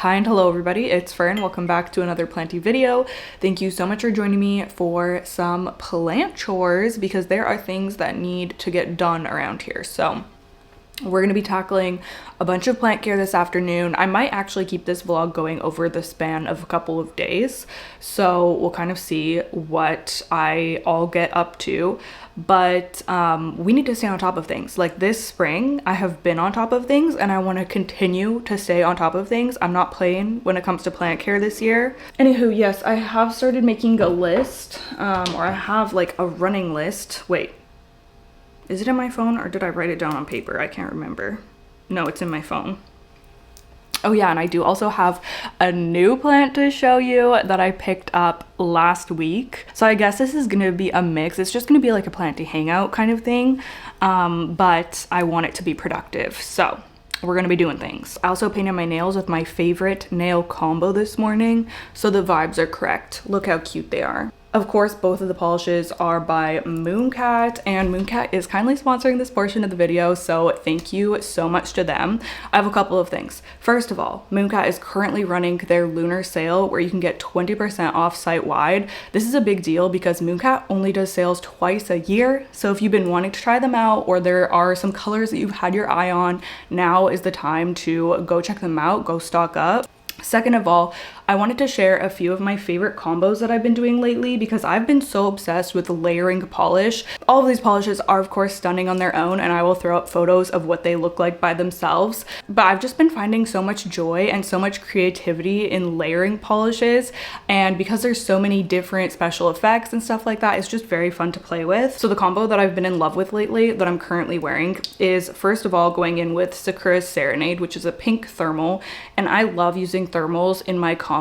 Hi and hello everybody, it's Fern. Welcome back to another Planty video. Thank you so much for joining me for some plant chores because there are things that need to get done around here. So we're going to be tackling a bunch of plant care this afternoon. I might actually keep this vlog going over the span of a couple of days, so we'll kind of see what I all get up to. But we need to stay on top of things. Like this spring, I have been on top of things and I want to continue to stay on top of things. I'm not playing when it comes to plant care this year. Anywho, yes, I have started making a list, or I have like a running list. Wait. Is it in my phone or did I write it down on paper? I can't remember. No, it's in my phone. Oh yeah, and I do also have a new plant to show you that I picked up last week. So I guess this is gonna be a mix. It's just gonna be like a planty hangout kind of thing, but I want it to be productive. So we're gonna be doing things. I also painted my nails with my favorite nail combo this morning, so the vibes are correct. Look how cute they are. Of course, both of the polishes are by Mooncat, and Mooncat is kindly sponsoring this portion of the video, so thank you so much to them. I have a couple of things. First of all, Mooncat is currently running their lunar sale where you can get 20% off site-wide. This is a big deal because Mooncat only does sales twice a year, so if you've been wanting to try them out or there are some colors that you've had your eye on, now is the time to go check them out, go stock up. Second of all, I wanted to share a few of my favorite combos that I've been doing lately because I've been so obsessed with layering polish. All of these polishes are of course stunning on their own, and I will throw up photos of what they look like by themselves. But I've just been finding so much joy and so much creativity in layering polishes, and because there's so many different special effects and stuff like that, it's just very fun to play with. So the combo that I've been in love with lately that I'm currently wearing is first of all going in with Sakura's Serenade, which is a pink thermal, and I love using thermals in my combos.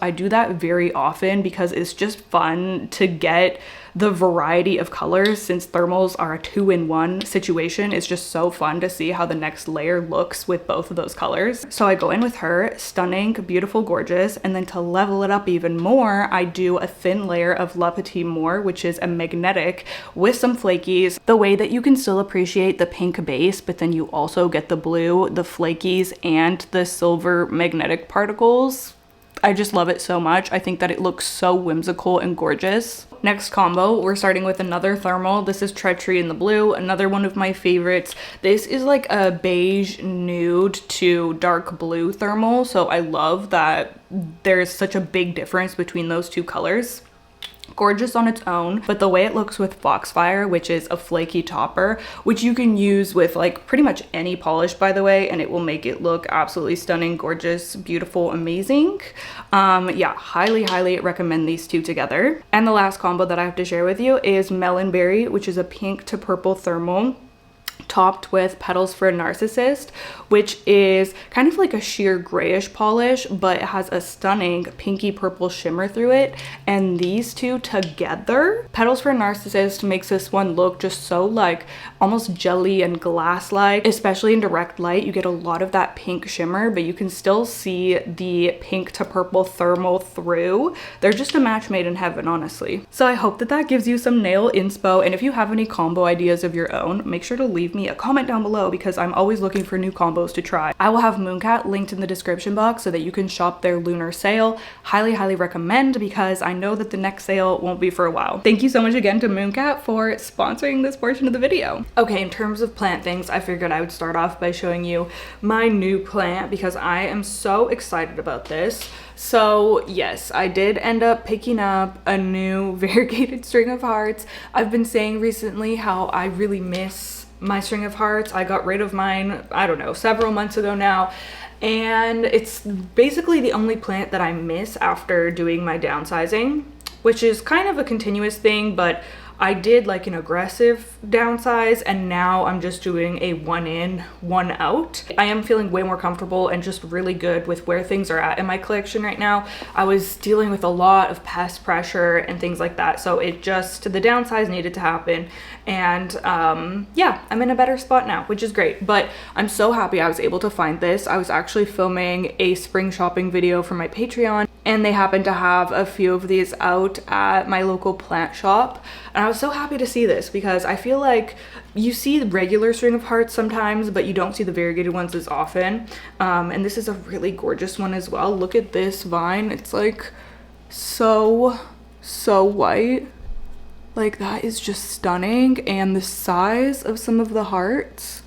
I do that very often because it's just fun to get the variety of colors. Since thermals are a 2-in-1 situation, it's just so fun to see how the next layer looks with both of those colors. So I go in with her, stunning, beautiful, gorgeous, and then to level it up even more, I do a thin layer of La Petite More, which is a magnetic with some flakies. The way that you can still appreciate the pink base, but then you also get the blue, the flakies, and the silver magnetic particles. I just love it so much. I think that it looks so whimsical and gorgeous. Next combo, we're starting with another thermal. This is Treachery in the blue, another one of my favorites. This is like a beige nude to dark blue thermal, so I love that there's such a big difference between those two colors. Gorgeous on its own, but the way it looks with Foxfire, which is a flaky topper, which you can use with like pretty much any polish, by the way, and it will make it look absolutely stunning, gorgeous, beautiful, amazing. Yeah, highly recommend these two together. And the last combo that I have to share with you is Melonberry, which is a pink to purple thermal topped with Petals for a Narcissist, which is kind of like a sheer grayish polish, but it has a stunning pinky purple shimmer through it. And these two together, Petals for a Narcissist makes this one look just so like almost jelly and glass-like. Especially in direct light, you get a lot of that pink shimmer, but you can still see the pink to purple thermal through. They're just a match made in heaven, honestly. So I hope that that gives you some nail inspo, and if you have any combo ideas of your own, make sure to leave me a comment down below because I'm always looking for new combos to try. I will have Mooncat linked in the description box so that you can shop their lunar sale. Highly recommend because I know that the next sale won't be for a while. Thank you so much again to Mooncat for sponsoring this portion of the video. Okay, in terms of plant things, I figured I would start off by showing you my new plant because I am so excited about this. So yes, I did end up picking up a new variegated string of hearts. I've been saying recently how I really miss my string of hearts. I got rid of mine, I don't know, several months ago now, and it's basically the only plant that I miss after doing my downsizing, which is kind of a continuous thing, but I did like an aggressive downsize and now I'm just doing a 1 in, 1 out. I am feeling way more comfortable and just really good with where things are at in my collection right now. I was dealing with a lot of pest pressure and things like that, so it just, the downsize needed to happen, and yeah, I'm in a better spot now, which is great. But I'm so happy I was able to find this. I was actually filming a spring shopping video for my Patreon, and they happened to have a few of these out at my local plant shop, and I was so happy to see this because I feel like you see the regular string of hearts sometimes, but you don't see the variegated ones as often. And this is a really gorgeous one as well. Look at this vine. It's like so white. Like, that is just stunning. And the size of some of the hearts,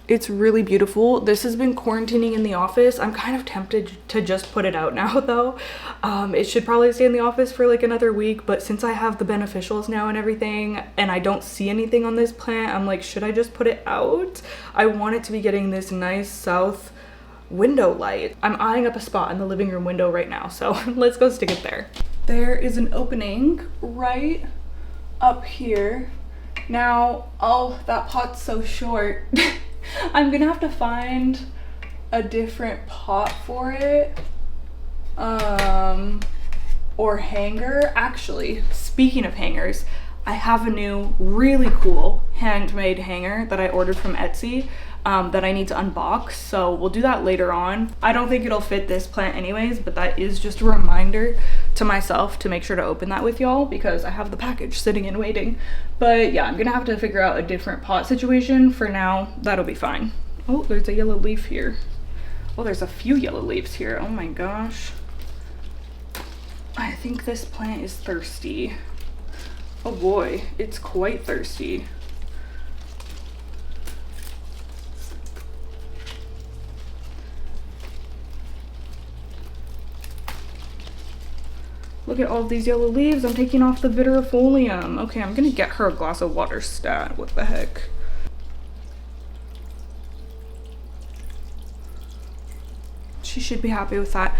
it's really beautiful. This has been quarantining in the office. I'm kind of tempted to just put it out now though. It should probably stay in the office for like another week, but since I have the beneficials now and everything, and I don't see anything on this plant, I'm like, should I just put it out? I want it to be getting this nice south window light. I'm eyeing up a spot in the living room window right now, so let's go stick it there. There is an opening right up here. Now, oh, that pot's so short. I'm gonna have to find a different pot for it, or hanger. Actually, speaking of hangers, I have a new really cool handmade hanger that I ordered from Etsy that I need to unbox, so we'll do that later on. I don't think it'll fit this plant anyways, but that is just a reminder to myself to make sure to open that with y'all because I have the package sitting and waiting. But yeah, I'm gonna have to figure out a different pot situation. For now, that'll be fine. Oh, there's a yellow leaf here. Oh, there's a few yellow leaves here. Oh my gosh. I think this plant is thirsty. Oh boy, it's quite thirsty. Look at all of these yellow leaves. I'm taking off the viridifolium. Okay, I'm gonna get her a glass of water stat. What the heck? She should be happy with that.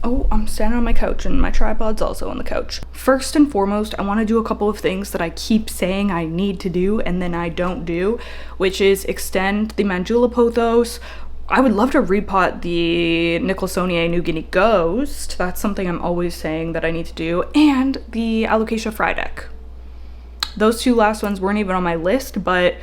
Oh, I'm standing on my couch and my tripod's also on the couch. First and foremost, I want to do a couple of things that I keep saying I need to do and then I don't do, which is extend the Mandula pothos. I would love to repot the Nicholsoniae New Guinea Ghost. That's something I'm always saying that I need to do. And the Alocasia Frydek. Those two last ones weren't even on my list, but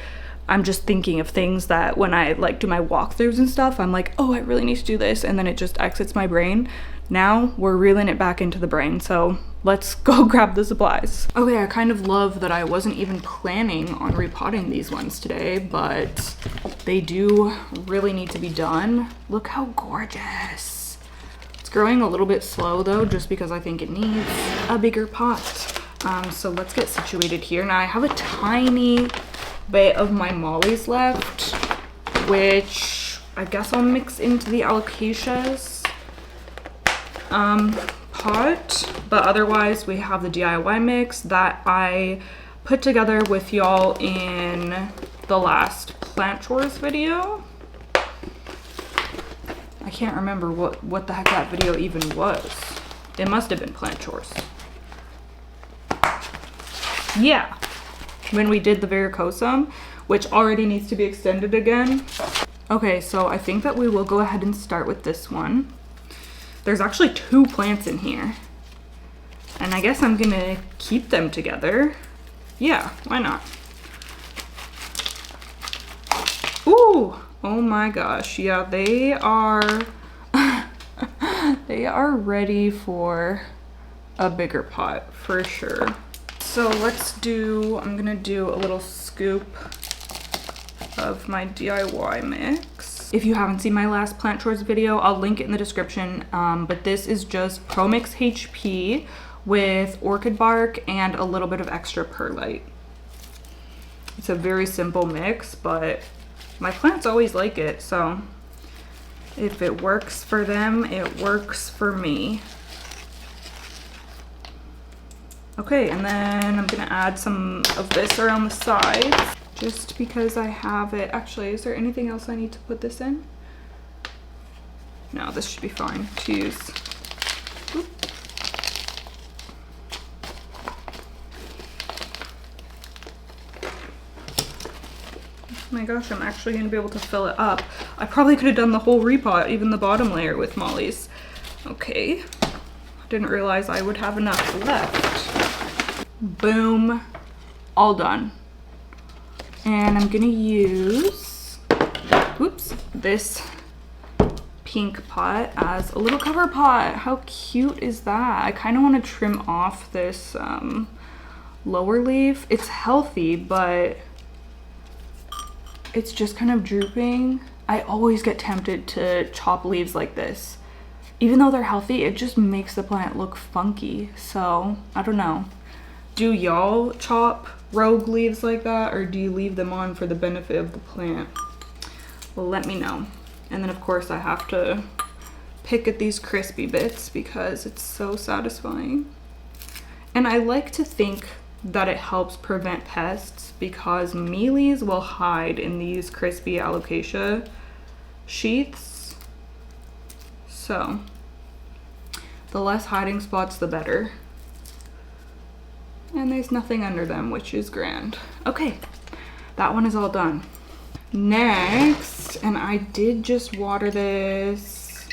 I'm just thinking of things that when I like do my walkthroughs and stuff, I'm like, oh, I really need to do this. And then it just exits my brain. Now we're reeling it back into the brain. So let's go grab the supplies. Okay, I kind of love that I wasn't even planning on repotting these ones today, but they do really need to be done. Look how gorgeous. It's growing a little bit slow though, just because I think it needs a bigger pot. So let's get situated here. Now I have a tiny bit of my mollies left, which I guess I'll mix into the alocasias pot, but otherwise we have the DIY mix that I put together with y'all in the last plant chores video. I can't remember what the heck that video even was. It must have been plant chores. Yeah, when we did the varicosum, which already needs to be extended again. Okay, so I think that we will go ahead and start with this one. There's actually 2 plants in here. And I guess I'm gonna keep them together. Yeah, why not? Ooh, oh my gosh. Yeah, they are, they are ready for a bigger pot for sure. So I'm gonna do a little scoop of my DIY mix. If you haven't seen my last plant chores video, I'll link it in the description. But this is just Promix HP with orchid bark and a little bit of extra perlite. It's a very simple mix, but my plants always like it. So if it works for them, it works for me. Okay, and then I'm gonna add some of this around the sides. Just because I have it. Actually, is there anything else I need to put this in? No, this should be fine to use. Oop. Oh my gosh, I'm actually gonna be able to fill it up. I probably could have done the whole repot, even the bottom layer with mollies. Okay, didn't realize I would have enough left. Boom, all done. And I'm gonna use, oops, this pink pot as a little cover pot. How cute is that? I kind of want to trim off this lower leaf. It's healthy, but it's just kind of drooping. I always get tempted to chop leaves like this. Even though they're healthy, it just makes the plant look funky. So I don't know. Do y'all chop rogue leaves like that, or do you leave them on for the benefit of the plant? Well, let me know. And then of course I have to pick at these crispy bits because it's so satisfying. And I like to think that it helps prevent pests because mealies will hide in these crispy alocasia sheaths. So the less hiding spots, the better. And there's nothing under them, which is grand. Okay, that one is all done. Next, and I did just water this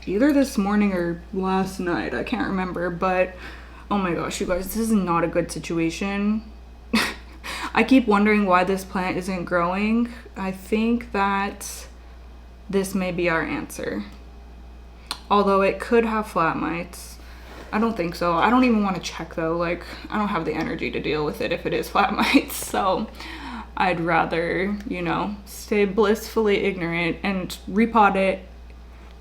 either this morning or last night, I can't remember, but oh my gosh, you guys, this is not a good situation. I keep wondering why this plant isn't growing. I think that this may be our answer. Although it could have flat mites. I don't think so. I don't even want to check though. Like, I don't have the energy to deal with it if it is flat mites. So I'd rather, you know, stay blissfully ignorant and repot it,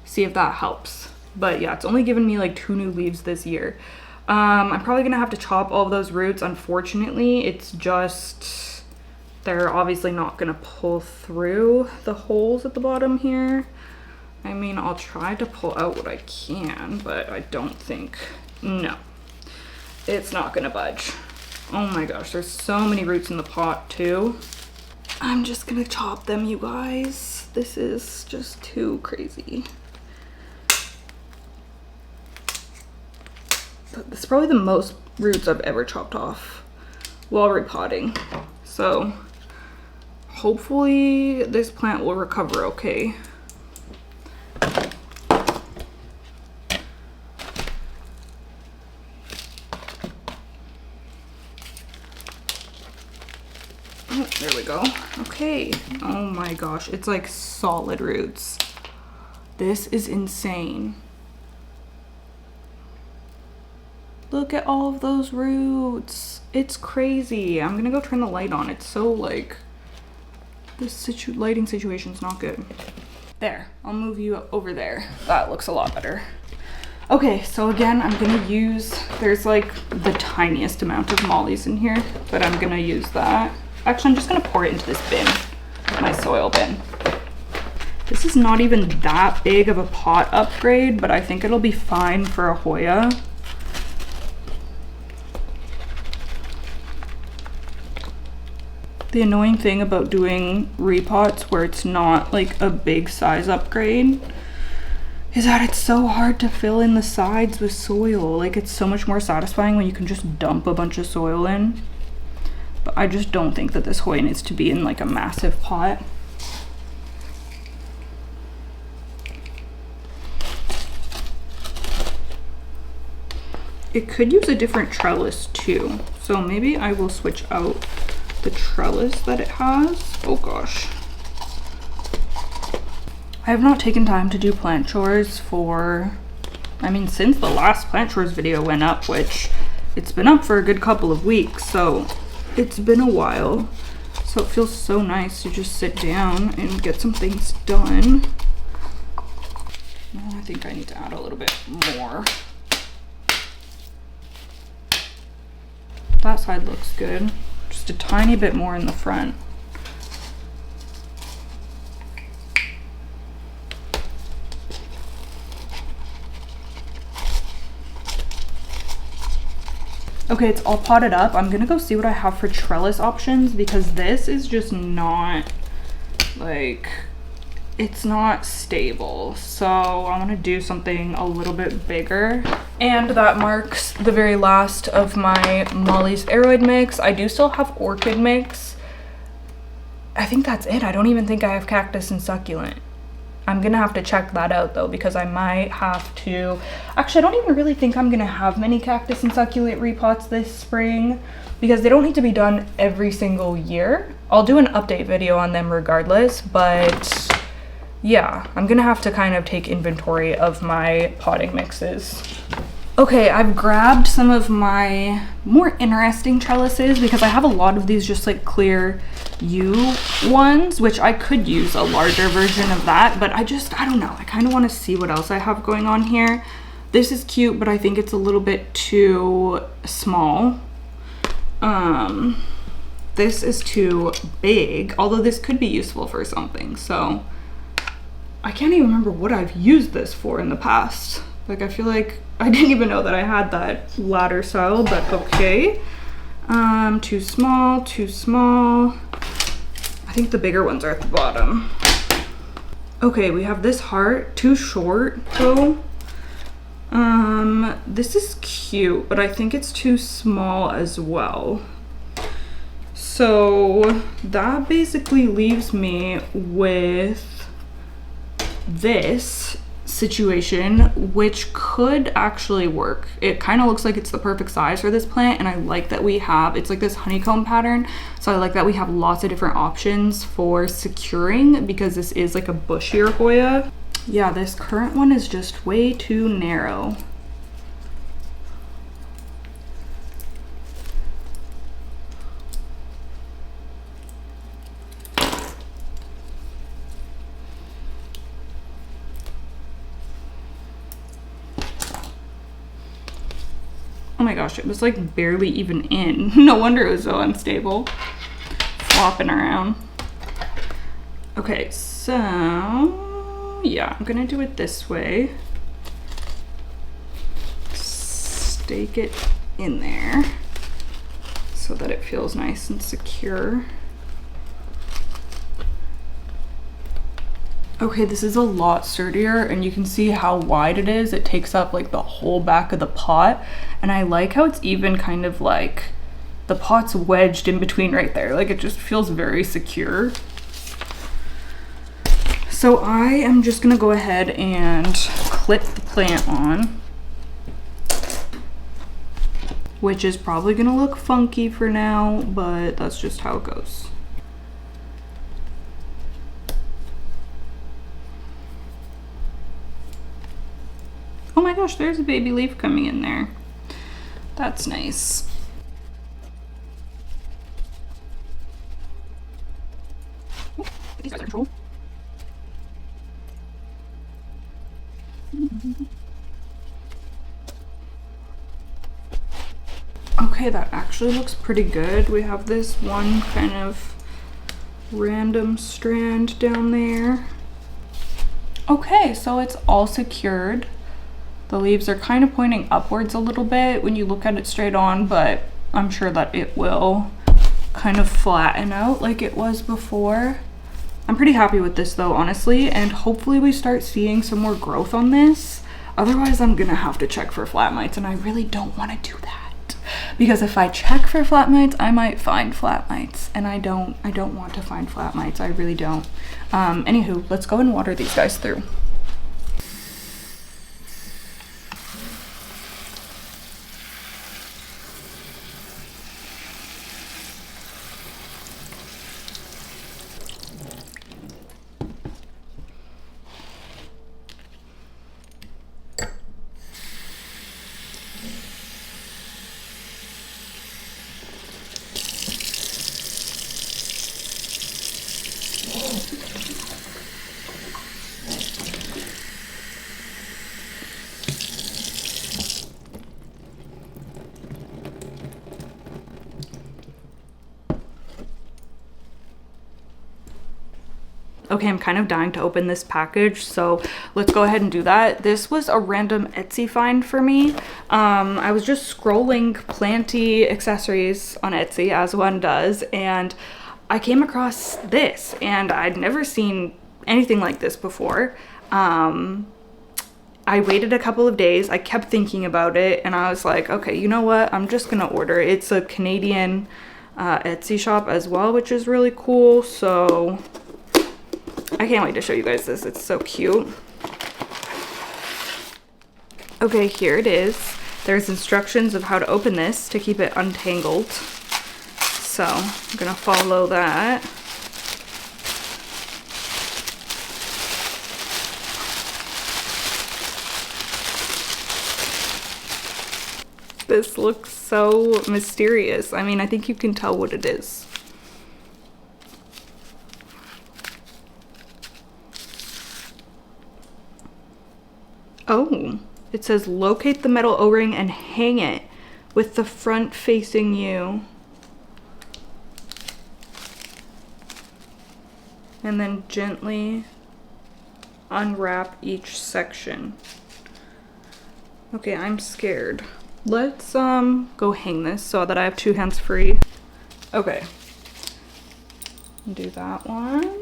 see if that helps. But yeah, it's only given me like 2 new leaves this year. I'm probably gonna have to chop all of those roots. Unfortunately, it's just, they're obviously not gonna pull through the holes at the bottom here. I mean, I'll try to pull out what I can, but I don't think, no, it's not gonna budge. Oh my gosh, there's so many roots in the pot too. I'm just gonna chop them, you guys. This is just too crazy. This is probably the most roots I've ever chopped off while repotting. So hopefully this plant will recover okay. Oh, there we go. Okay. Oh my gosh, it's like solid roots. This is insane. Look at all of those roots. It's crazy. I'm gonna go turn the light on. It's so like, this lighting situation's not good. There, I'll move you over there. That looks a lot better. Okay, so again, I'm gonna use, there's like the tiniest amount of mollies in here, but I'm gonna use that. Actually, I'm just gonna pour it into this bin, my soil bin. This is not even that big of a pot upgrade, but I think it'll be fine for a Hoya. The annoying thing about doing repots where it's not like a big size upgrade is that it's so hard to fill in the sides with soil. Like, it's so much more satisfying when you can just dump a bunch of soil in. But I just don't think that this Hoya needs to be in like a massive pot. It could use a different trellis too. So maybe I will switch out the trellis that it has. Oh gosh. I have not taken time to do plant chores for, I mean, since the last plant chores video went up, which it's been up for a good couple of weeks, so it's been a while. So it feels so nice to just sit down and get some things done. Oh, I think I need to add a little bit more. That side looks good. Just a tiny bit more in the front. Okay, it's all potted up. I'm gonna go see what I have for trellis options because this is just not, like, it's not stable. So I want to do something a little bit bigger. And that marks the very last of my Molly's Aroid mix. I do still have orchid mix. I think that's it. I don't even think I have cactus and succulent. I'm gonna have to check that out though, because I might have to, actually I don't even really think I'm gonna have many cactus and succulent repots this spring because they don't need to be done every single year. I'll do an update video on them regardless, but yeah, I'm gonna have to kind of take inventory of my potting mixes. Okay, I've grabbed some of my more interesting trellises because I have a lot of these just like clear U ones, which I could use a larger version of that, but I don't know. I kind of want to see what else I have going on here. This is cute, but I think it's a little bit too small. This is too big, although this could be useful for something. So I can't even remember what I've used this for in the past. Like, I feel like I didn't even know that I had that ladder style, but okay. Too small, too small. I think the bigger ones are at the bottom. Okay, we have this heart, too short though. This is cute, but I think it's too small as well. So that basically leaves me with this situation, which could actually work. It kind of looks like it's the perfect size for this plant, and I like that we have, it's like this honeycomb pattern, so I like that we have lots of different options for securing because this is like a bushier Hoya. Yeah, this current one is just way too narrow. Oh my gosh, it was like barely even in. No wonder it was so unstable. Flopping around. Okay, so yeah, I'm gonna do it this way. Stake it in there so that it feels nice and secure. Okay, this is a lot sturdier, and you can see how wide it is. It takes up like the whole back of the pot, and I like how it's even kind of like the pot's wedged in between right there. Like, it just feels very secure. So I am just gonna go ahead and clip the plant on, which is probably gonna look funky for now, but that's just how it goes. Oh my gosh, there's a baby leaf coming in there. That's nice. Oh, these guys are control. Okay, that actually looks pretty good. We have this one kind of random strand down there. Okay, so it's all secured. The leaves are kind of pointing upwards a little bit when you look at it straight on, but I'm sure that it will kind of flatten out like it was before. I'm pretty happy with this though, honestly, and hopefully we start seeing some more growth on this. Otherwise, I'm gonna have to check for flat mites, and I really don't want to do that. Because if I check for flat mites, I might find flat mites, and I don't want to find flat mites. I really don't. Anywho, let's go and water these guys through. Okay, I'm kind of dying to open this package, so let's go ahead and do that. This was a random Etsy find for me. I was just scrolling Planty accessories on Etsy, as one does, and I came across this, and I'd never seen anything like this before. I waited a couple of days. I kept thinking about it, and I was like, okay, you know what? I'm just gonna order it. It's a Canadian Etsy shop as well, which is really cool, so I can't wait to show you guys this. It's so cute. Okay, here it is. There's instructions of how to open this to keep it untangled. So I'm gonna follow that. This looks so mysterious. I mean, I think you can tell what it is. Oh, it says locate the metal O-ring and hang it with the front facing you. And then gently unwrap each section. Okay, I'm scared. Let's go hang this so that I have 2 hands free. Okay. Do that one.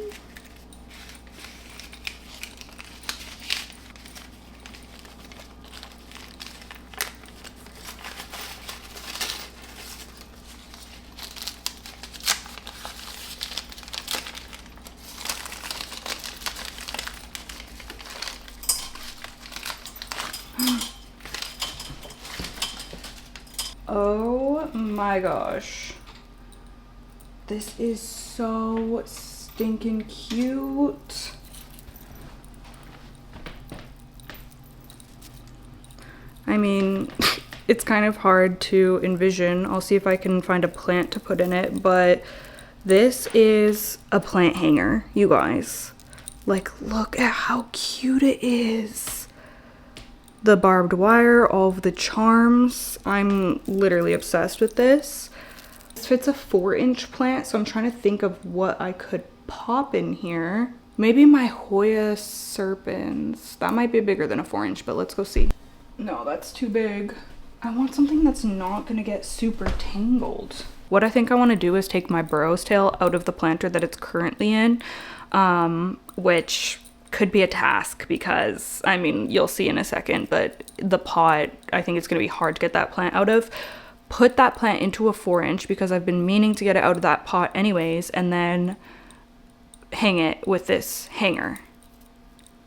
Oh my gosh. This is so stinking cute. I mean, it's kind of hard to envision. I'll see if I can find a plant to put in it, but this is a plant hanger, you guys. Like, look at how cute it is. The barbed wire, all of the charms. I'm literally obsessed with this. This fits a 4-inch plant, so I'm trying to think of what I could pop in here. Maybe my Hoya serpens. That might be bigger than a 4-inch, but let's go see. No, that's too big. I want something that's not gonna get super tangled. What I think I want to do is take my burro's tail out of the planter that it's currently in, which could be a task because, I mean, you'll see in a second, but the pot, I think it's going to be hard to get that plant out of. Put that plant into a 4-inch because I've been meaning to get it out of that pot anyways, and then hang it with this hanger.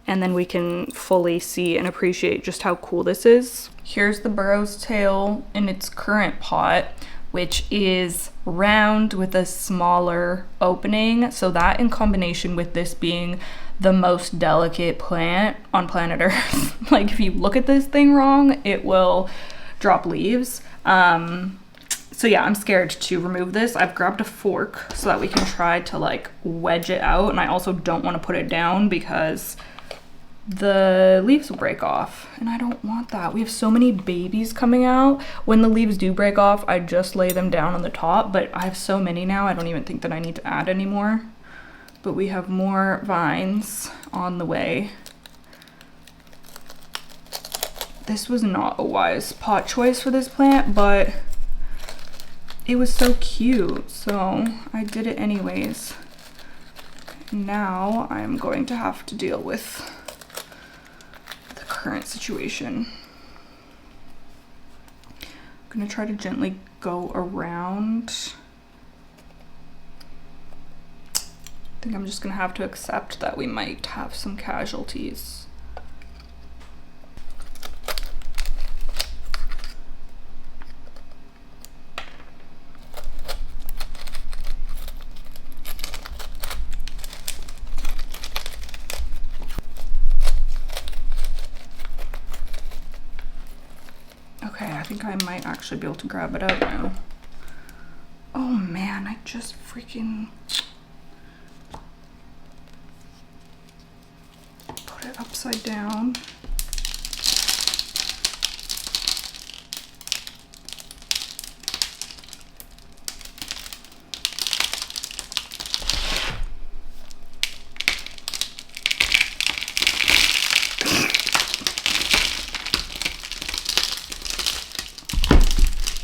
And then we can fully see and appreciate just how cool this is. Here's the burro's tail in its current pot, which is round with a smaller opening. So that in combination with this being the most delicate plant on planet Earth, like if you look at this thing wrong, it will drop leaves. So yeah, I'm scared to remove this. I've grabbed a fork so that we can try to like wedge it out. And I also don't want to put it down because the leaves will break off and I don't want that. We have so many babies coming out. When the leaves do break off, I just lay them down on the top, but I have so many now, I don't even think that I need to add any more. But we have more vines on the way. This was not a wise pot choice for this plant, but it was so cute, so I did it anyways. Now I'm going to have to deal with the current situation. I'm gonna try to gently go around. I think I'm just gonna have to accept that we might have some casualties. Okay, I think I might actually be able to grab it out now. Oh man, I just freaking put it upside down.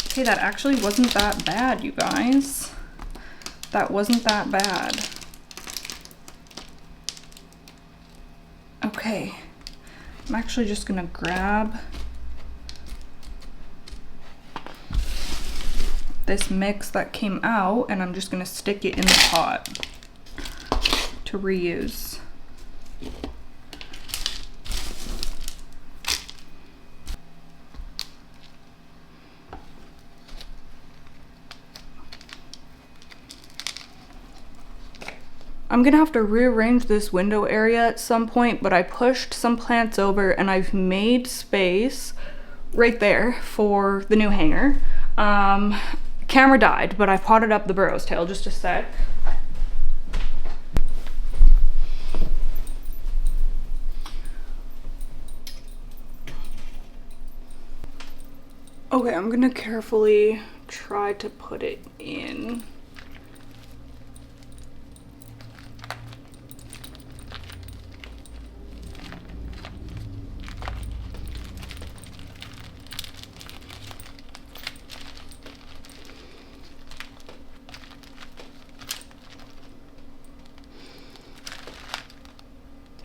Okay, that actually wasn't that bad, you guys. That wasn't that bad. Okay, I'm actually just gonna grab this mix that came out and I'm just gonna stick it in the pot to reuse. I'm gonna have to rearrange this window area at some point, but I pushed some plants over and I've made space right there for the new hanger. Camera died, but I potted up the burro's tail just a sec. Okay, I'm gonna carefully try to put it in.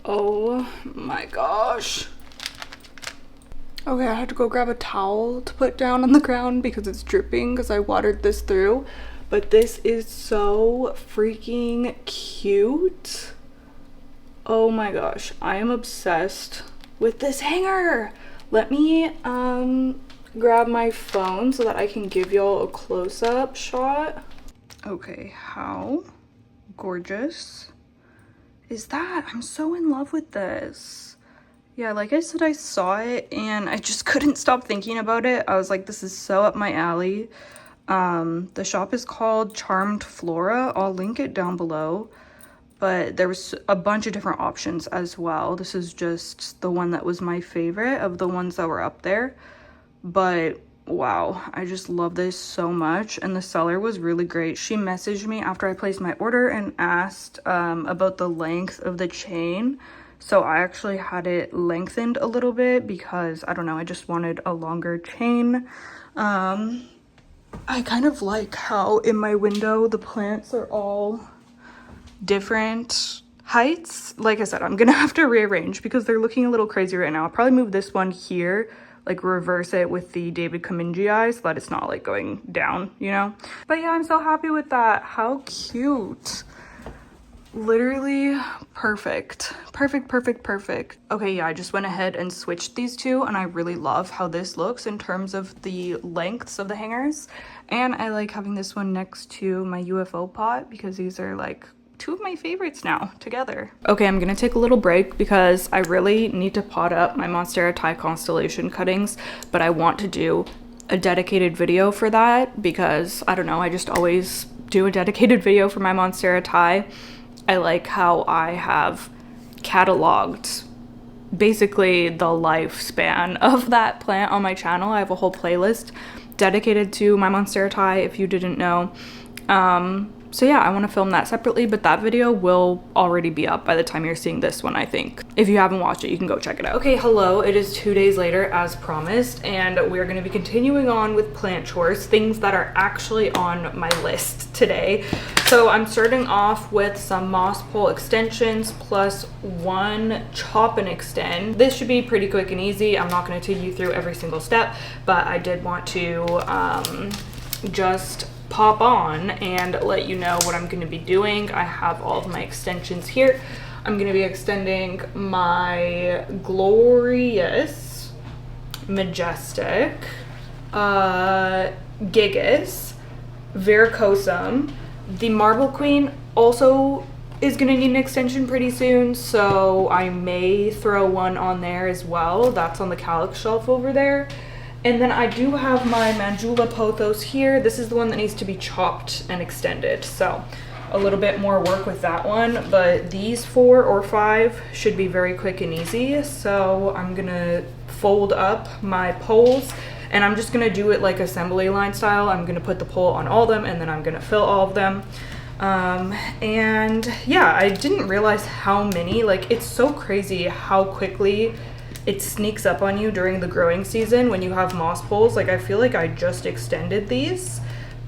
Oh my gosh. Okay, I had to go grab a towel to put down on the ground because it's dripping because I watered this through. But this is so freaking cute. Oh my gosh, I am obsessed with this hanger. Let me grab my phone so that I can give y'all a close-up shot. Okay, how gorgeous is that? I'm so in love with this. Yeah, like I said, I saw it and I just couldn't stop thinking about it. I was like, this is so up my alley. The shop is called Charmed Flora. I'll link it down below. But there was a bunch of different options as well. This is just the one that was my favorite of the ones that were up there. But wow, I just love this so much. And the seller was really great. She messaged me after I placed my order and asked about the length of the chain. So I actually had it lengthened a little bit because, I don't know, I just wanted a longer chain. I kind of like how in my window the plants are all different heights. Like I said, I'm gonna have to rearrange because they're looking a little crazy right now. I'll probably move this one here, like reverse it with the David Comingi so that it's not like going down, you know? But yeah, I'm so happy with that. How cute. Literally perfect. Perfect. Okay, yeah, I just went ahead and switched these two and I really love how this looks in terms of the lengths of the hangers. And I like having this one next to my UFO pot because these are like two of my favorites now together. Okay, I'm gonna take a little break because I really need to pot up my Monstera Thai Constellation cuttings, but I want to do a dedicated video for that because I don't know, I just always do a dedicated video for my Monstera Thai. I like how I have cataloged basically the lifespan of that plant on my channel. I have a whole playlist dedicated to my Monstera Thai if you didn't know. So yeah, I want to film that separately, but that video will already be up by the time you're seeing this one, I think. If you haven't watched it, you can go check it out. Okay, hello, it is 2 days later as promised, and we're going to be continuing on with plant chores, things that are actually on my list today. So I'm starting off with some moss pole extensions plus one chop and extend. This should be pretty quick and easy. I'm not going to take you through every single step, but I did want to just pop on and let you know what I'm going to be doing. I have all of my extensions here. I'm going to be extending my glorious, majestic, gigas, varicosum. The marble queen also is going to need an extension pretty soon, so I may throw one on there as well. That's on the calyx shelf over there. And then I do have my Manjula pothos here. This is the one that needs to be chopped and extended. So a little bit more work with that one, but these 4 or 5 should be very quick and easy. So I'm gonna fold up my poles and I'm just gonna do it like assembly line style. I'm gonna put the pole on all of them and then I'm gonna fill all of them. And yeah, I didn't realize how many, like it's so crazy how quickly it sneaks up on you during the growing season when you have moss poles. Like I feel like I just extended these,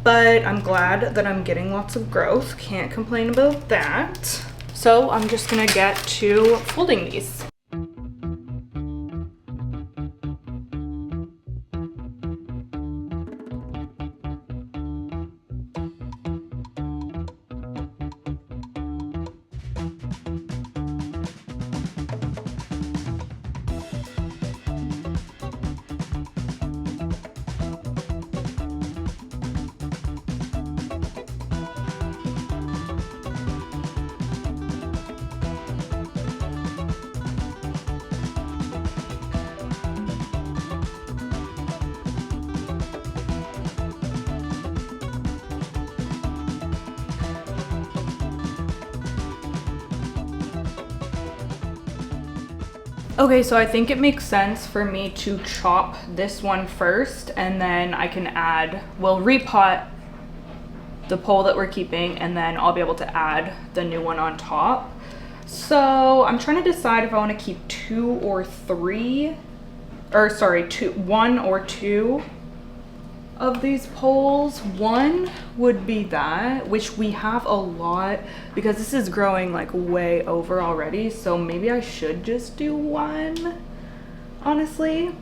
but I'm glad that I'm getting lots of growth. Can't complain about that. So I'm just gonna get to folding these. Okay, so I think it makes sense for me to chop this one first, and then I can add, we'll repot the pole that we're keeping, and then I'll be able to add the new one on top. So I'm trying to decide if I want to keep one or two of these poles. One would be that, which we have a lot because this is growing like way over already, so maybe I should just do one, honestly.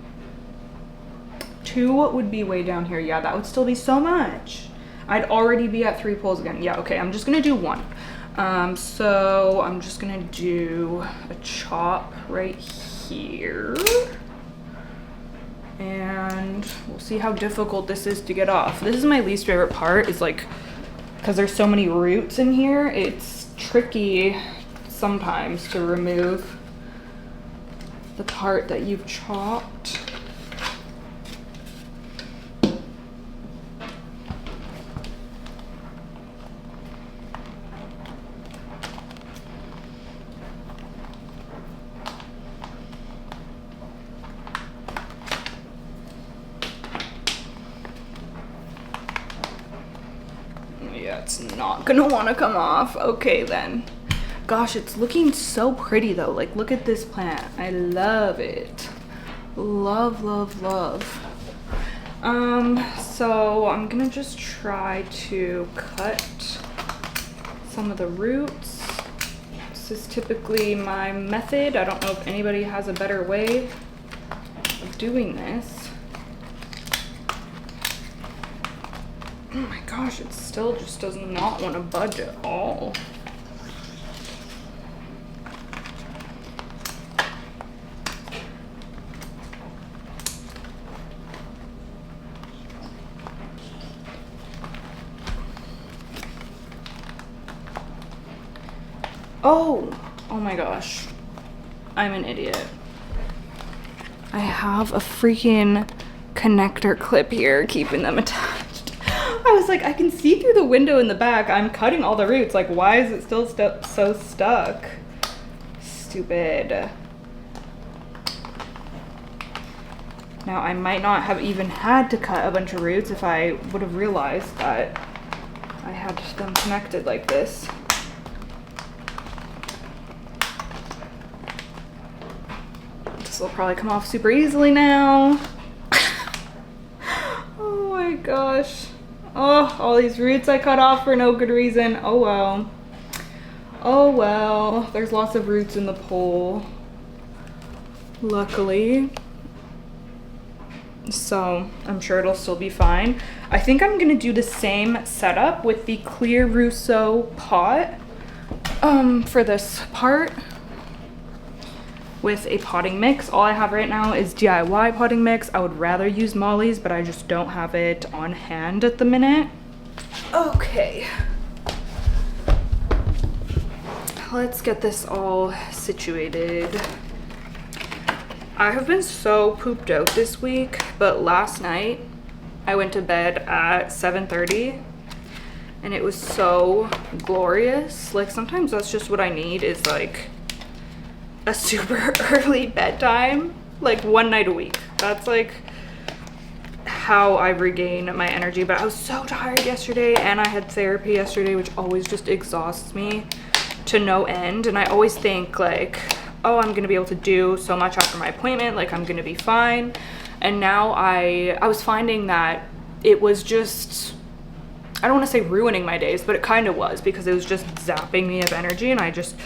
Two would be way down here. Yeah, that would still be so much. I'd already be at 3 poles again. Yeah, okay, I'm just gonna do one. So I'm just gonna do a chop right here. And we'll see how difficult this is to get off. This is my least favorite part, is like, because there's so many roots in here, it's tricky sometimes to remove the part that you've chopped. It's not gonna want to come off. Okay then. Gosh, it's looking so pretty though. Like, look at this plant. I love it. Love, love, love. So I'm gonna just try to cut some of the roots. This is typically my method. I don't know if anybody has a better way of doing this. Oh my gosh, it still just does not want to budge at all. Oh my gosh. I'm an idiot. I have a freaking connector clip here keeping them attached. I was like, I can see through the window in the back. I'm cutting all the roots. Like, why is it still so stuck? Stupid. Now, I might not have even had to cut a bunch of roots if I would have realized that I had them connected like this. This will probably come off super easily now. Oh my gosh. Oh, all these roots I cut off for no good reason. Oh well. Oh well. There's lots of roots in the pole, luckily. So I'm sure it'll still be fine. I think I'm gonna do the same setup with the clear Rousseau pot for this part with a potting mix. All I have right now is DIY potting mix. I would rather use Molly's, but I just don't have it on hand at the minute. Okay. Let's get this all situated. I have been so pooped out this week, but last night I went to bed at 7:30 and it was so glorious. Like, sometimes that's just what I need, is like a super early bedtime, like one night a week. That's like how I regain my energy. But I was so tired yesterday, and I had therapy yesterday, which always just exhausts me to no end. And I always think like, oh, I'm gonna be able to do so much after my appointment, like I'm gonna be fine. And now I was finding that it was just, I don't want to say ruining my days, but it kind of was, because it was just zapping me of energy and I just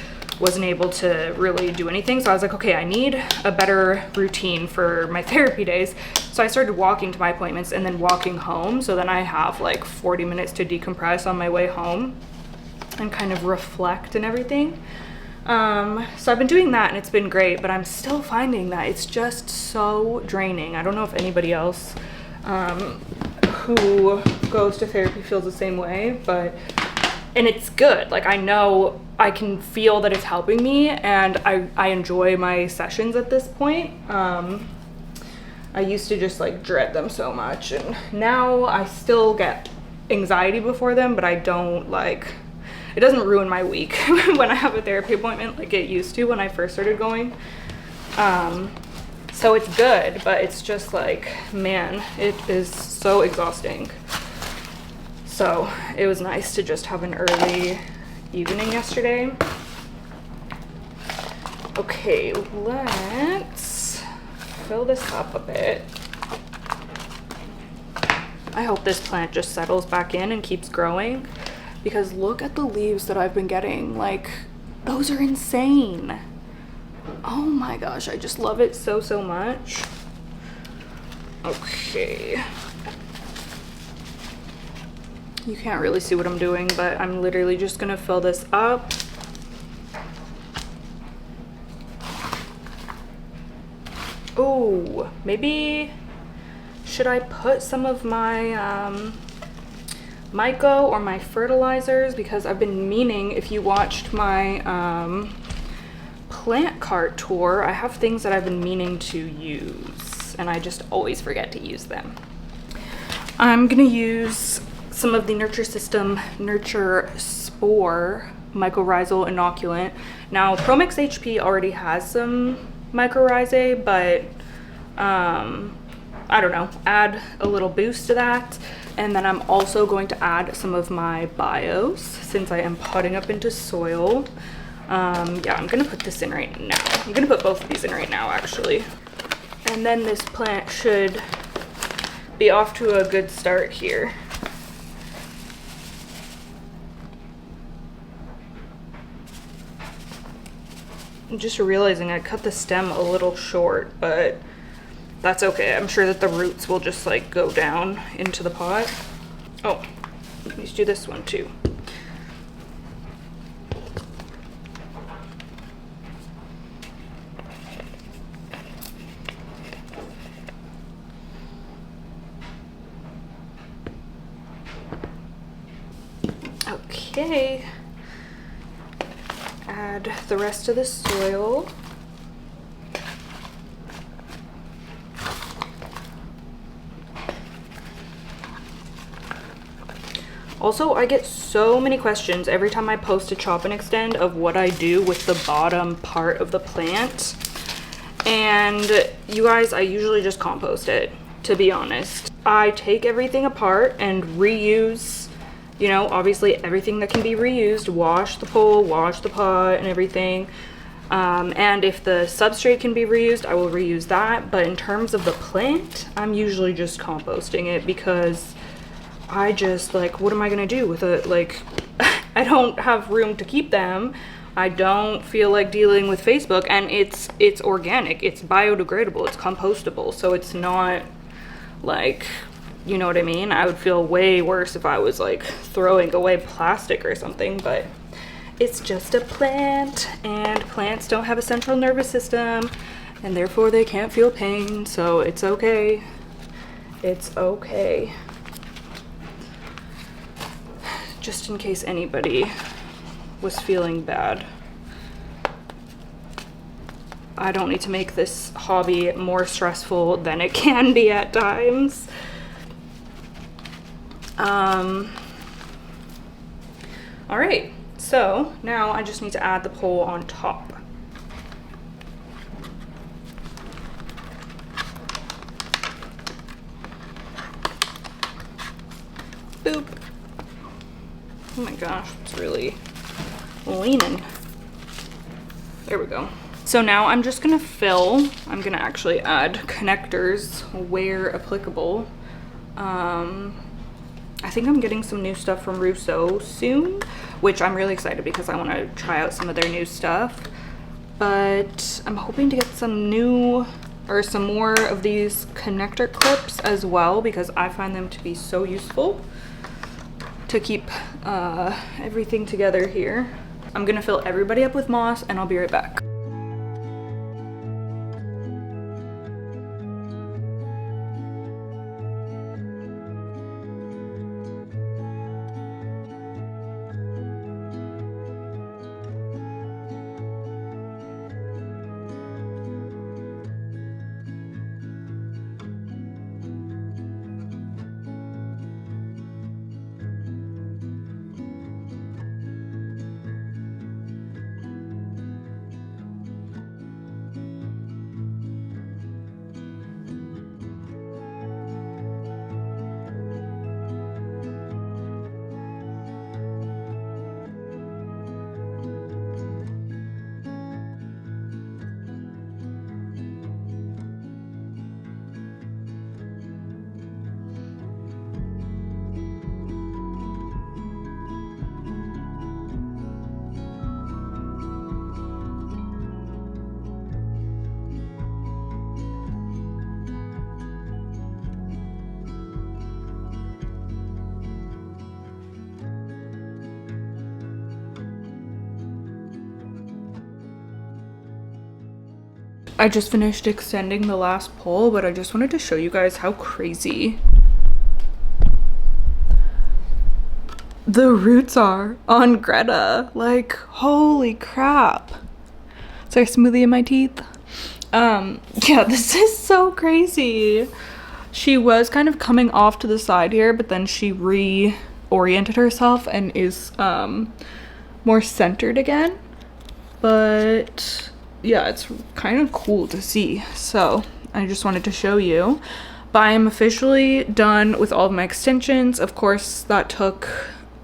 wasn't able to really do anything. So I was like, okay, I need a better routine for my therapy days. So I started walking to my appointments and then walking home. So then I have like 40 minutes to decompress on my way home and kind of reflect and everything. So I've been doing that and it's been great, but I'm still finding that it's just so draining. I don't know if anybody else who goes to therapy feels the same way, and it's good. Like, I know I can feel that it's helping me, and I enjoy my sessions at this point. I used to just like dread them so much, and now I still get anxiety before them, but I don't like, it doesn't ruin my week when I have a therapy appointment like it used to when I first started going. So it's good, but it's just like, man, it is so exhausting. So it was nice to just have an early evening yesterday. Okay, let's fill this up a bit. I hope this plant just settles back in and keeps growing, because look at the leaves that I've been getting. Like, those are insane. Oh my gosh, I just love it so, so much. Okay. You can't really see what I'm doing, but I'm literally just gonna fill this up. Oh, maybe should I put some of my myco or my fertilizers, because I've been meaning, if you watched my plant cart tour, I have things that I've been meaning to use and I just always forget to use them. I'm gonna use some of the Nurture System Nurture Spore mycorrhizal inoculant. Now Promix HP already has some mycorrhizae, but I don't know, add a little boost to that. And then I'm also going to add some of my bios, since I am potting up into soil. Yeah, I'm gonna put this in right now. I'm gonna put both of these in right now, actually. And then this plant should be off to a good start here. I'm just realizing I cut the stem a little short, but that's okay. I'm sure that the roots will just like go down into the pot. Oh, let's do this one too. Okay, add the rest of the soil. Also, I get so many questions every time I post a chop and extend of what I do with the bottom part of the plant. And you guys, I usually just compost it, to be honest. I take everything apart and reuse, you know, obviously everything that can be reused, wash the pole, wash the pot and everything. And if the substrate can be reused, I will reuse that. But in terms of the plant, I'm usually just composting it, because I just, like, what am I gonna do with it? Like, I don't have room to keep them. I don't feel like dealing with Facebook, and it's organic, it's biodegradable, it's compostable, so it's not like, you know what I mean? I would feel way worse if I was like throwing away plastic or something, but it's just a plant, and plants don't have a central nervous system, and therefore they can't feel pain, so it's okay. It's okay. Just in case anybody was feeling bad. I don't need to make this hobby more stressful than it can be at times. All right, so now I just need to add the pole on top. Boop. Oh my gosh, it's really leaning. There we go. So now I'm just gonna fill. I'm gonna actually add connectors where applicable. I think I'm getting some new stuff from Rousseau soon, which I'm really excited because I want to try out some of their new stuff. But I'm hoping to get some new, or some more of these connector clips as well, because I find them to be so useful to keep everything together here. I'm gonna fill everybody up with moss and I'll be right back. I just finished extending the last pole, but I just wanted to show you guys how crazy the roots are on Greta. Like, holy crap. Is there a smoothie in my teeth? Yeah, this is so crazy. She was kind of coming off to the side here, but then she reoriented herself and is more centered again. But yeah, it's kind of cool to see. So I just wanted to show you. But I am officially done with all of my extensions. Of course, that took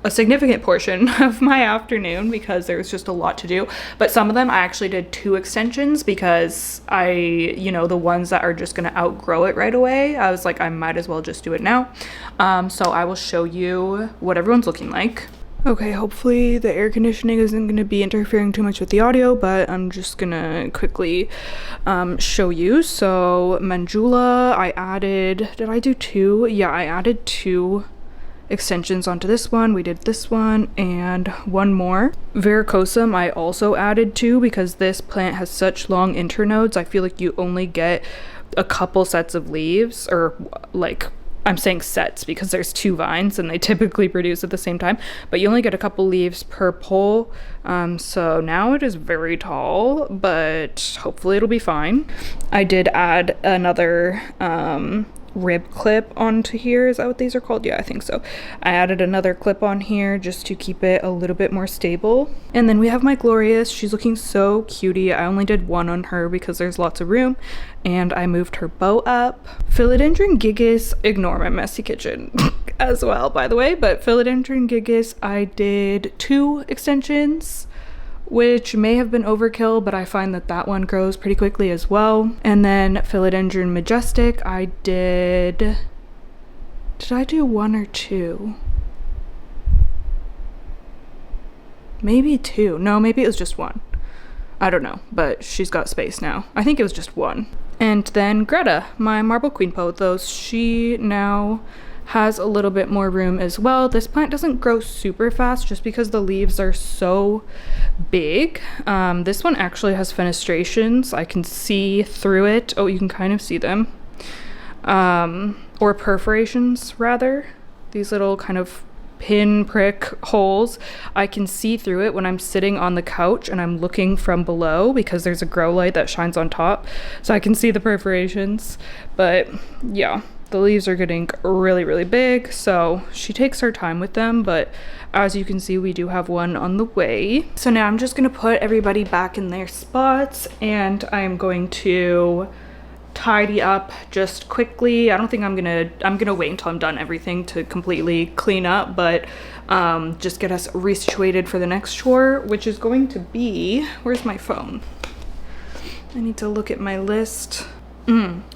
a significant portion of my afternoon because there was just a lot to do. But some of them I actually did 2 extensions because the ones that are just gonna outgrow it right away, I was like, I might as well just do it now. So I will show you what everyone's looking like. Okay, hopefully the air conditioning isn't going to be interfering too much with the audio, but I'm just gonna quickly show you. So Manjula, I added, did I do 2? Yeah, I added 2 extensions onto this one. We did this one and one more. Varicosum I also added 2 because this plant has such long internodes. I feel like you only get a couple sets of leaves, or like, I'm saying sets because there's 2 vines and they typically produce at the same time, but you only get a couple leaves per pole. So now it is very tall, but hopefully it'll be fine. I did add another rib clip onto here. Is that what these are called? Yeah, I think so. I added another clip on here just to keep it a little bit more stable. And then we have my Glorious. She's looking so cutie. I only did 1 on her because there's lots of room, and I moved her bow up. Philodendron gigas, ignore my messy kitchen as well, by the way, but Philodendron gigas, I did 2 extensions, which may have been overkill, but I find that that one grows pretty quickly as well. And then Philodendron majestic, I did I do 1 or 2? Maybe 2. No, maybe it was just 1. I don't know, but she's got space now. I think it was just 1. And then Greta, my marble queen pothos, she now has a little bit more room as well. This plant doesn't grow super fast just because the leaves are so big. This one actually has fenestrations. I can see through it. Oh, you can kind of see them. Or perforations rather. These little kind of pin prick holes. I can see through it when I'm sitting on the couch and I'm looking from below because there's a grow light that shines on top. So I can see the perforations. But yeah, the leaves are getting really, really big, so she takes her time with them, but as you can see, we do have one on the way. So now I'm just gonna put everybody back in their spots, and I'm going to tidy up just quickly. I don't think I'm gonna wait until I'm done everything to completely clean up, but just get us resituated for the next chore, which is going to be, where's my phone? I need to look at my list.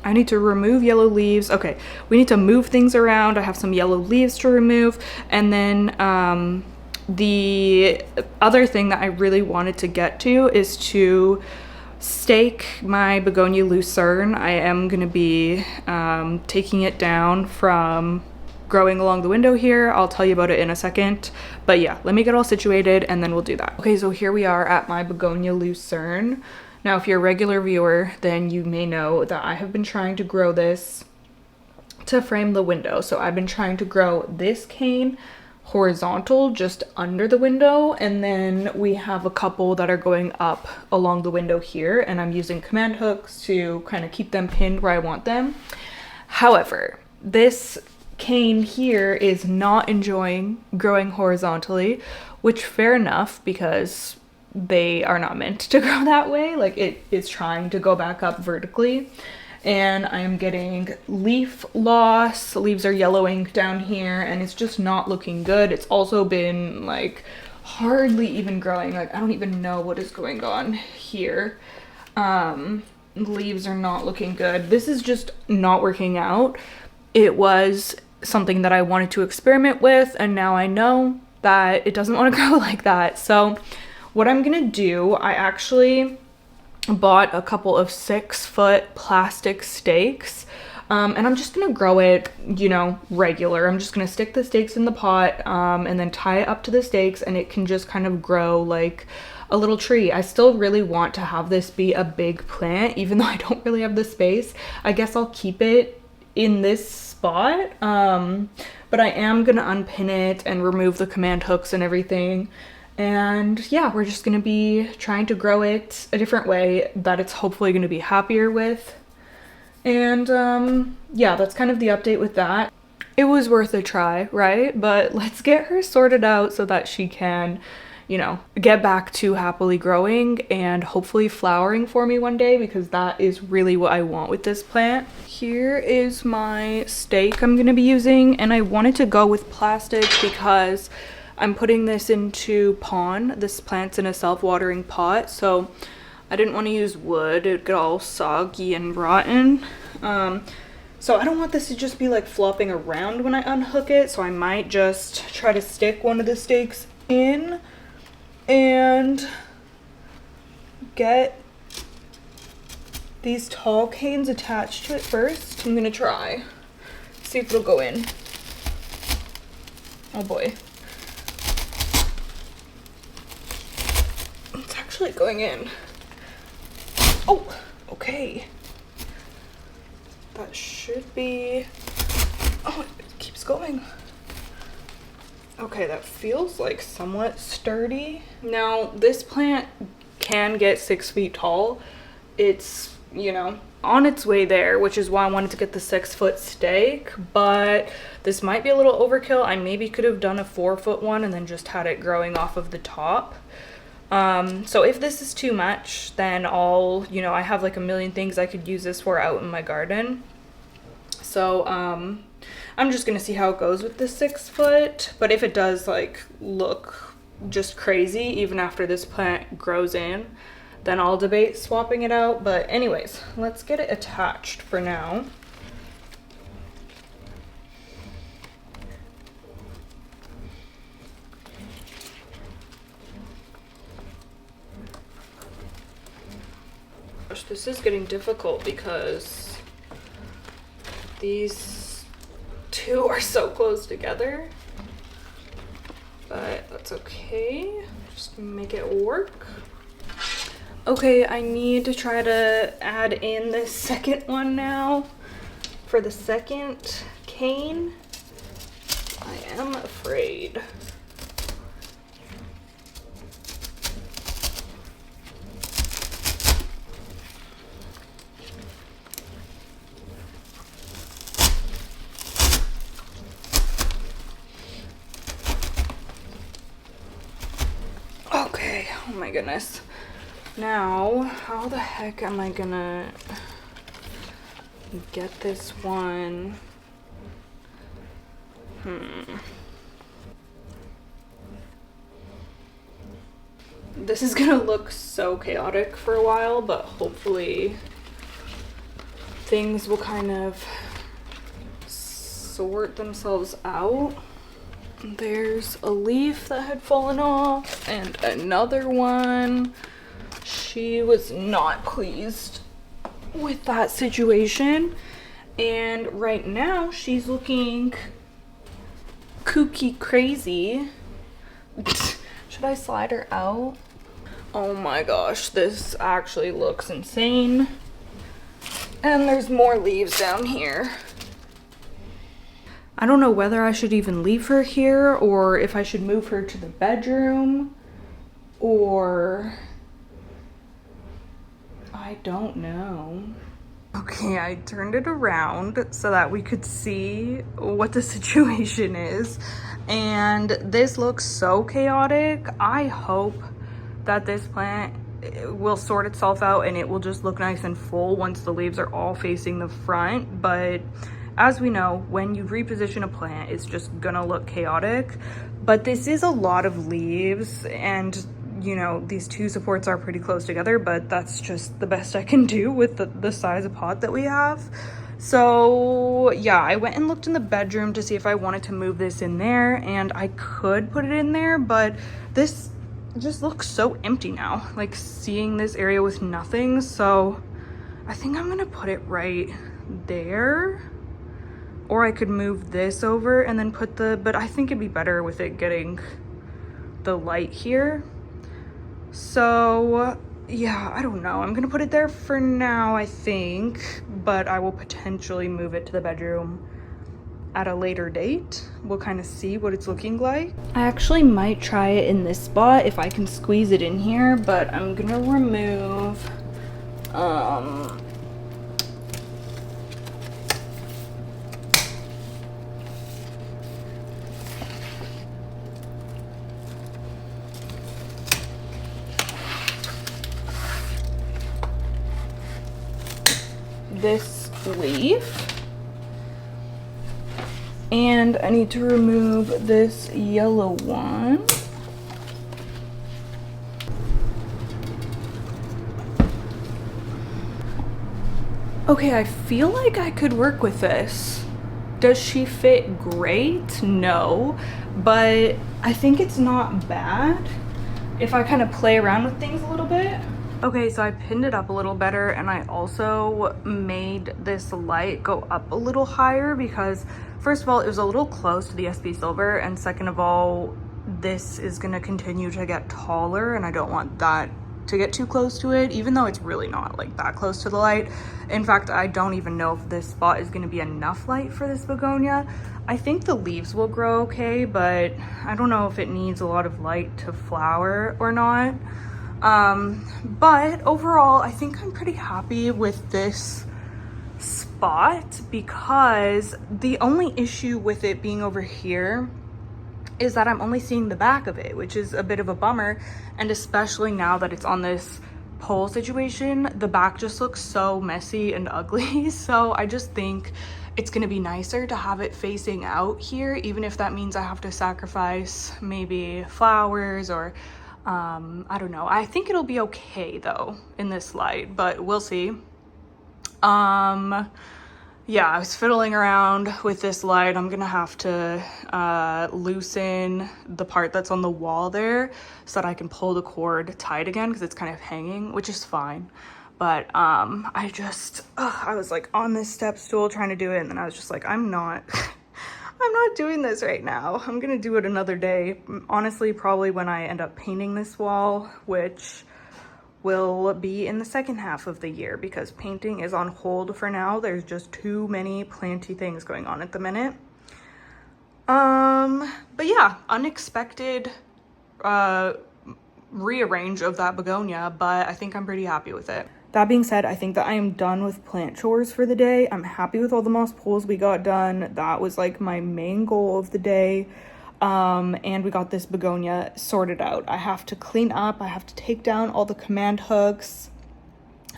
I need to remove yellow leaves. Okay, we need to move things around. I have some yellow leaves to remove. And then the other thing that I really wanted to get to is to stake my begonia lucerne. I am going to be taking it down from growing along the window here. I'll tell you about it in a second. But yeah, let me get all situated and then we'll do that. Okay, so here we are at my begonia lucerne. Now, if you're a regular viewer, then you may know that I have been trying to grow this to frame the window. So I've been trying to grow this cane horizontal just under the window, and then we have a couple that are going up along the window here, and I'm using command hooks to kind of keep them pinned where I want them. However, this cane here is not enjoying growing horizontally, which fair enough because they are not meant to grow that way. Like, it is trying to go back up vertically, and I am getting leaf loss. Leaves are yellowing down here and it's just not looking good. It's also been like hardly even growing. Like, I don't even know what is going on here. Leaves are not looking good. This is just not working out. It was something that I wanted to experiment with, and now I know that it doesn't want to grow like that. So what I'm gonna do, I actually bought a couple of 6-foot plastic stakes, and I'm just gonna grow it, you know, regular. I'm just gonna stick the stakes in the pot and then tie it up to the stakes, and it can just kind of grow like a little tree. I still really want to have this be a big plant, even though I don't really have the space. I guess I'll keep it in this spot, but I am gonna unpin it and remove the command hooks and everything. And yeah, we're just gonna be trying to grow it a different way that it's hopefully gonna be happier with. And yeah, that's kind of the update with that. It was worth a try, right? But let's get her sorted out so that she can, you know, get back to happily growing and hopefully flowering for me one day, because that is really what I want with this plant. Here is my stake I'm gonna be using, and I wanted to go with plastic because I'm putting this into pond. This plant's in a self-watering pot, so I didn't want to use wood. It'd get all soggy and rotten. So I don't want this to just be like flopping around when I unhook it, so I might just try to stick one of the stakes in and get these tall canes attached to it first. I'm gonna try, see if it'll go in. Oh boy. It's actually going in. Oh, okay. That should be, oh, it keeps going. Okay, that feels like somewhat sturdy. Now, this plant can get 6 feet tall. It's, you know, on its way there, which is why I wanted to get the 6-foot stake, but this might be a little overkill. I maybe could have done a 4-foot one and then just had it growing off of the top. So if this is too much, then I'll, you know, I have like a million things I could use this for out in my garden. So, I'm just gonna see how it goes with the 6-foot, but if it does like look just crazy, even after this plant grows in, then I'll debate swapping it out. But anyways, let's get it attached for now. This is getting difficult because these two are so close together, but that's okay. Just make it work. Okay, I need to try to add in this second one now for the second cane. I am afraid. Okay, oh my goodness. Now, how the heck am I gonna get this one? This is gonna look so chaotic for a while, but hopefully things will kind of sort themselves out. There's a leaf that had fallen off and another one. She was not pleased with that situation, and right now she's looking kooky crazy. Should I slide her out? Oh my gosh, this actually looks insane. And there's more leaves down here. I don't know whether I should even leave her here or if I should move her to the bedroom, or I don't know. Okay, I turned it around so that we could see what the situation is, and this looks so chaotic. I hope that this plant will sort itself out and it will just look nice and full once the leaves are all facing the front, but as we know, when you reposition a plant, it's just gonna look chaotic. But this is a lot of leaves, and you know, these two supports are pretty close together, but that's just the best I can do with the size of pot that we have. So yeah, I went and looked in the bedroom to see if I wanted to move this in there, and I could put it in there, but this just looks so empty now, like seeing this area with nothing. So I think I'm gonna put it right there. Or I could move this over and then put but I think it'd be better with it getting the light here. So yeah, I don't know. I'm gonna put it there for now, I think, but I will potentially move it to the bedroom at a later date. We'll kind of see what it's looking like. I actually might try it in this spot if I can squeeze it in here, but I'm gonna remove this leaf, and I need to remove this yellow one. Okay, I feel like I could work with this. Does she fit great? No, but I think it's not bad if I kind of play around with things a little bit. Okay, so I pinned it up a little better, and I also made this light go up a little higher because first of all, it was a little close to the SB Silver, and second of all, this is gonna continue to get taller and I don't want that to get too close to it, even though it's really not like that close to the light. In fact, I don't even know if this spot is gonna be enough light for this begonia. I think the leaves will grow okay, but I don't know if it needs a lot of light to flower or not. But overall, I think I'm pretty happy with this spot because the only issue with it being over here is that I'm only seeing the back of it, which is a bit of a bummer. And especially now that it's on this pole situation, the back just looks so messy and ugly. So I just think it's gonna be nicer to have it facing out here, even if that means I have to sacrifice maybe flowers or I don't know. I think it'll be okay though in this light, but we'll see. Yeah, I was fiddling around with this light. I'm gonna have to loosen the part that's on the wall there so that I can pull the cord tight again because it's kind of hanging, which is fine. But I was like on this step stool trying to do it, and then I was just like, I'm not doing this right now. I'm gonna do it another day. Honestly, probably when I end up painting this wall, which will be in the second half of the year because painting is on hold for now. There's just too many planty things going on at the minute. But yeah, unexpected rearrange of that begonia, but I think I'm pretty happy with it. That being said, I think that I am done with plant chores for the day. I'm happy with all the moss pools we got done. That was like my main goal of the day. And we got this begonia sorted out. I have to clean up. I have to take down all the command hooks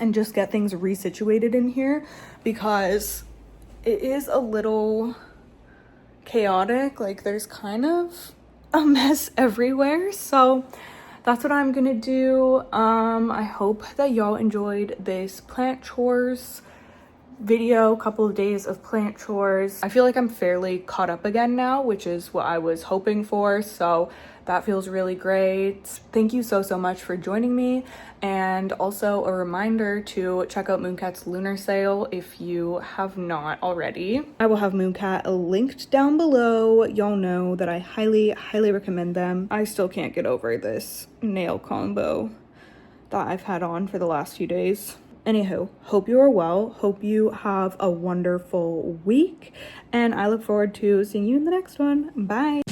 and just get things resituated in here because it is a little chaotic. Like there's kind of a mess everywhere. So that's what I'm gonna do. I hope that y'all enjoyed this plant chores video, couple of days of plant chores. I feel like I'm fairly caught up again now, which is what I was hoping for, so that feels really great. Thank you so much for joining me, and also a reminder to check out Mooncat's lunar sale if you have not already. I will have Mooncat linked down below. Y'all know that I highly recommend them. I still can't get over this nail combo that I've had on for the last few days. Anywho, hope you are well, hope you have a wonderful week, and I look forward to seeing you in the next one. Bye!